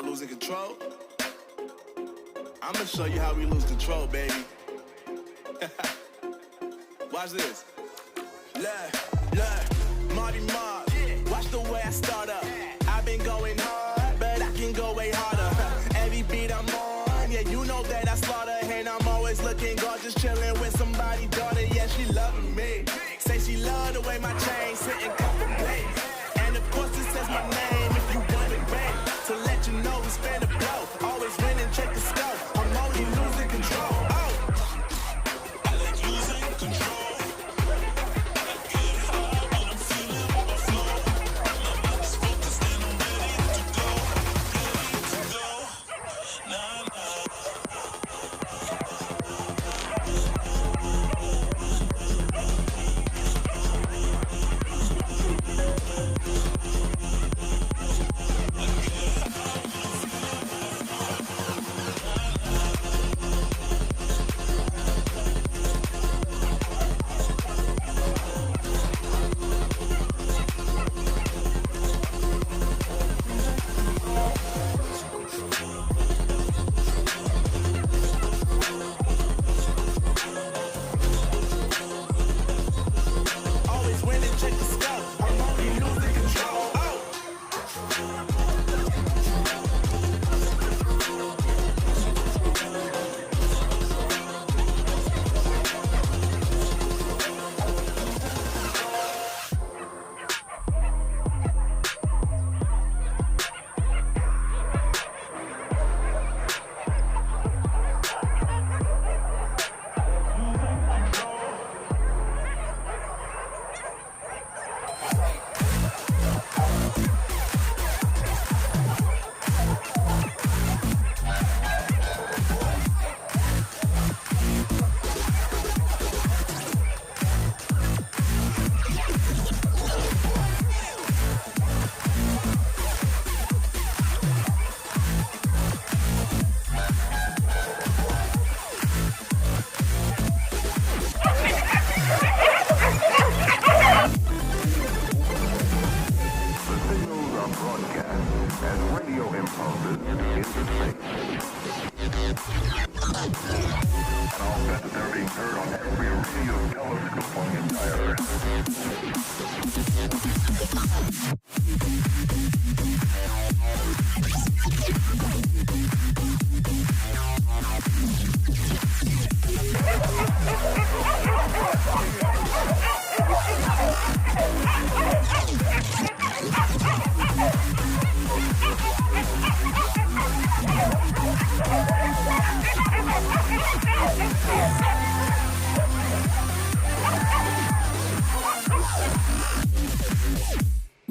Losing control? I'm gonna show you how we lose control, baby. Watch this. Look, Marty Mark. Watch the way I start up. I've been going hard, but I can go way harder. Every beat I'm on, yeah, you know that I slaughter. And I'm always looking gorgeous, chilling with somebody's daughter. Yeah, she loving me. Say she love the way my chain sitting couple plates. And of course it says my name if you want it back. To let you know we spin the blow. Always winning, check the scope. I'm only losing control. Oh. I like losing control. I get high when I'm feeling my flow. My mind's focused and I'm ready to go. Ready to go. Nah, nah.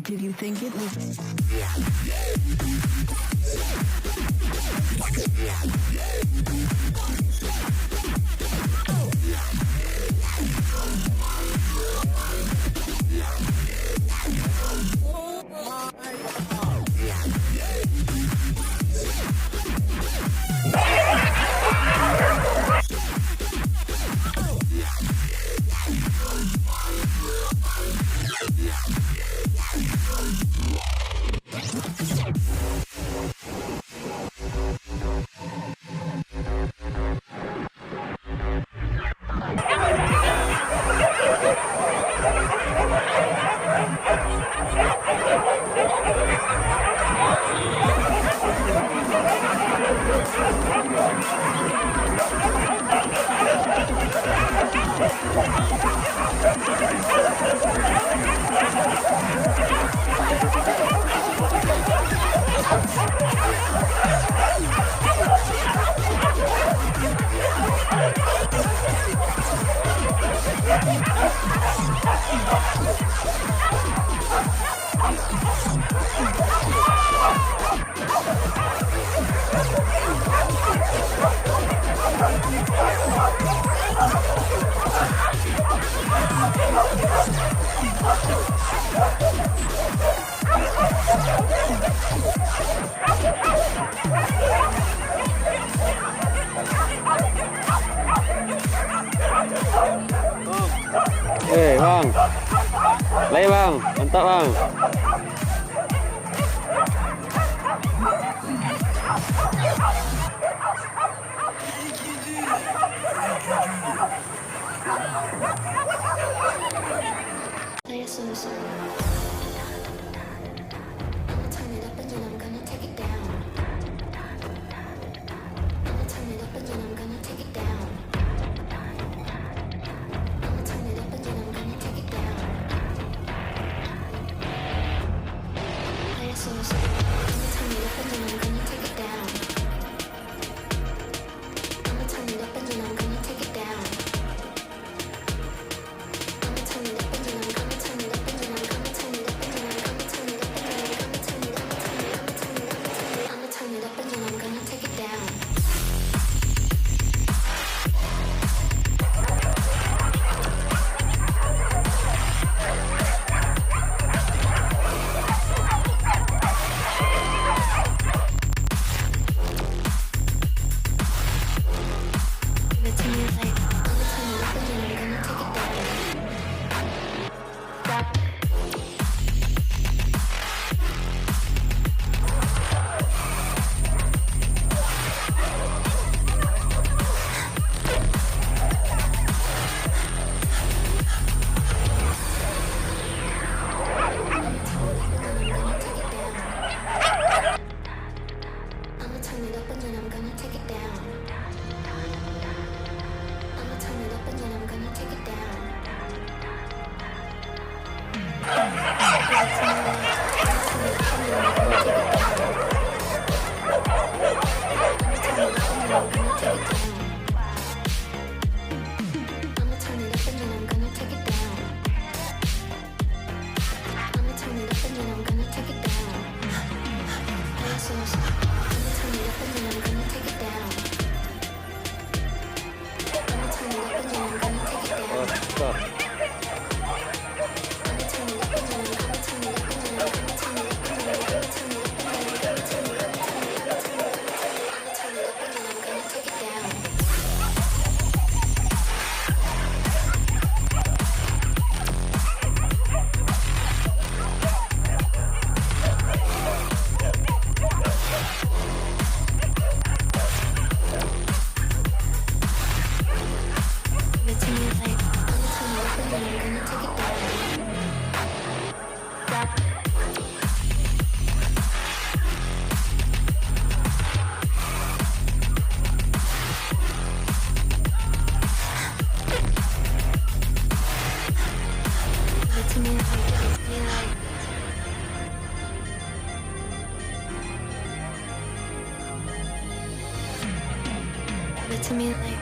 Did you think it was... Bang. Lagi bang, mantap bang. Saya susah.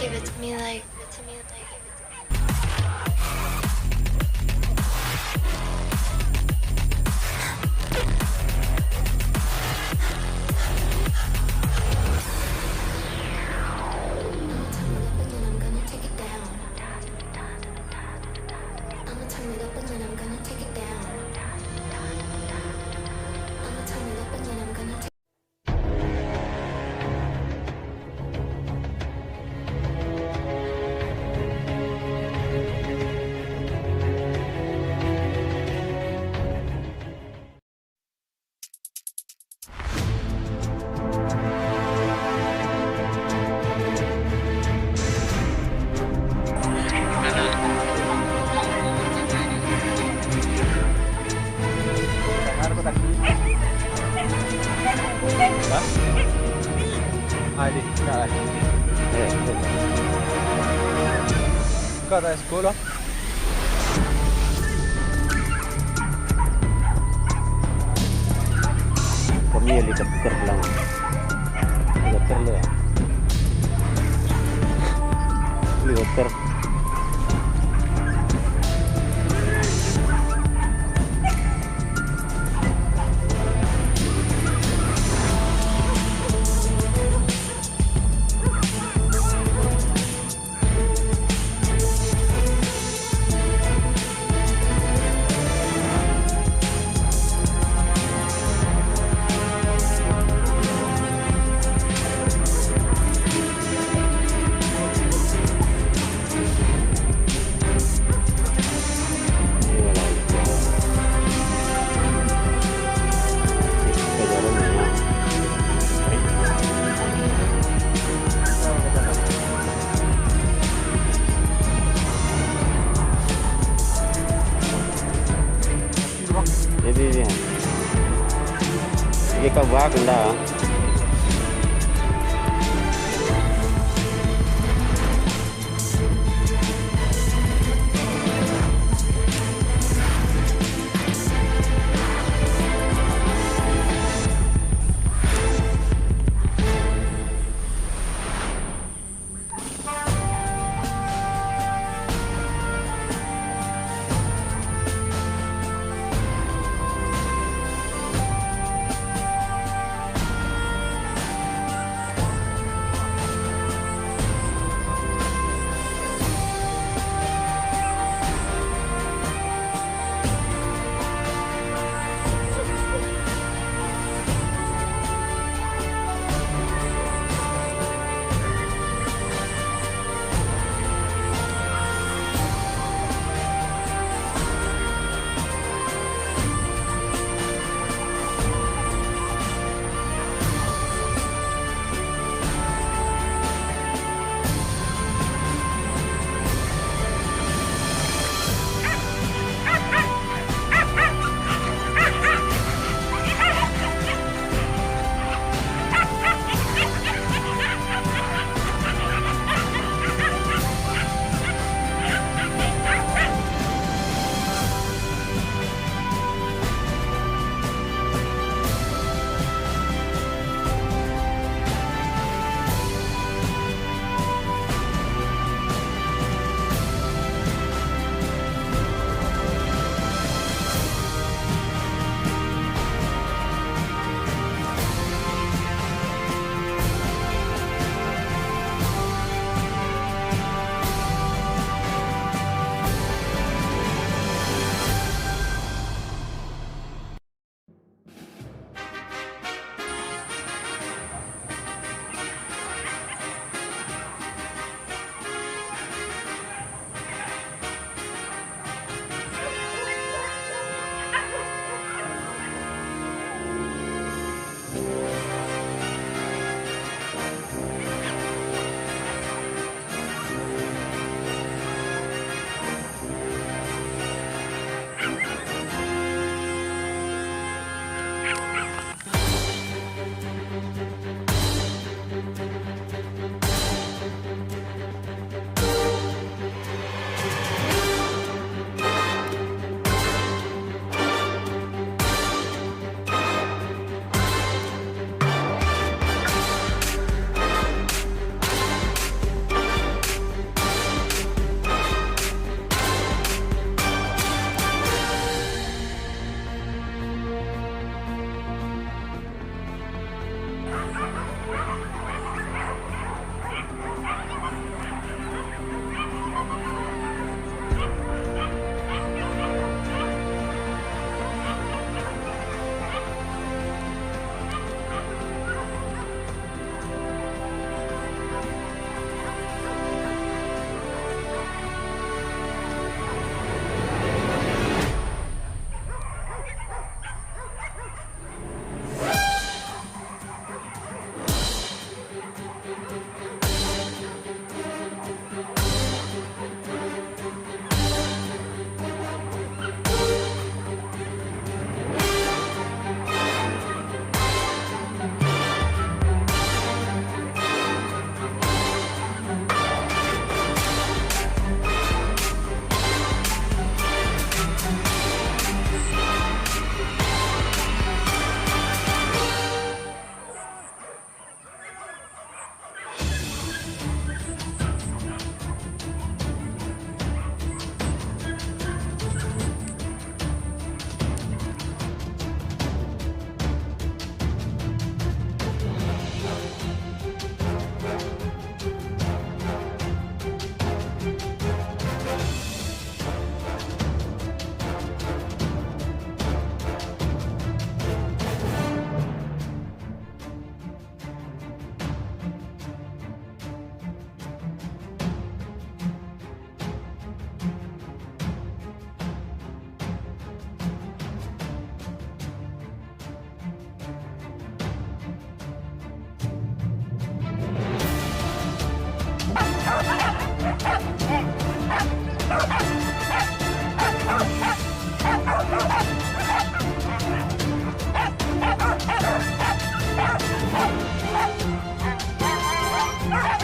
Give it to me like. Cada sekolah. Kami helikopter lang. Helikopter lo ya. Helikopter. Ganda ah. I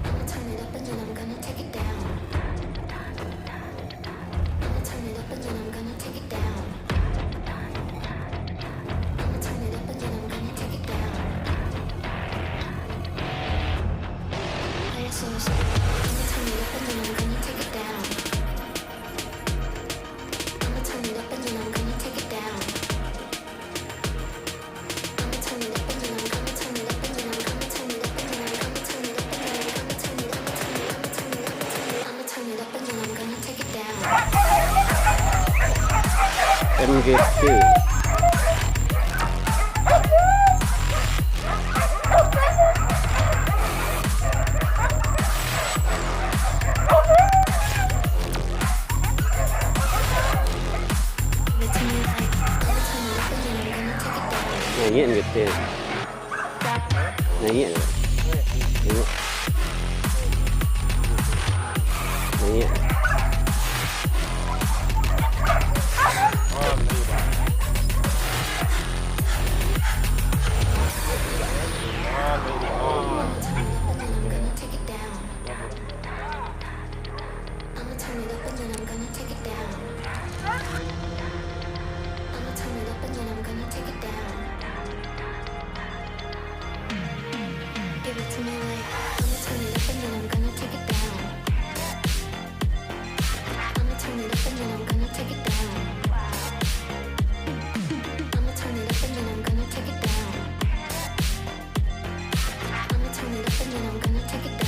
I'ma turn it up and then I'm gonna take it down. I'ma turn it up and then I'm gonna take it down. I'ma turn it up and then I'm gonna take it down. Play it so slow. I'ma turn it up and then I'm gonna take it down. I'ma turn it up and then I'm gonna take it down. I'ma turn it up and then I'm gonna turn it up and then I'm gonna turn it up and then I'm gonna turn it up and then I'm gonna turn it up and then I'm gonna turn it up I'ma turn it up and then I'm gonna take it down. MGT. Give it to me like I'ma turn it up and then I'm gonna take it down. Nyanyi MGT. Nyanyi. Tengok. Nyanyi. I'ma turn it up and then I'm gonna take it down. I'ma turn it up and then I'm gonna take it down. I'ma turn it up and then I'm gonna take it down. Give it to me like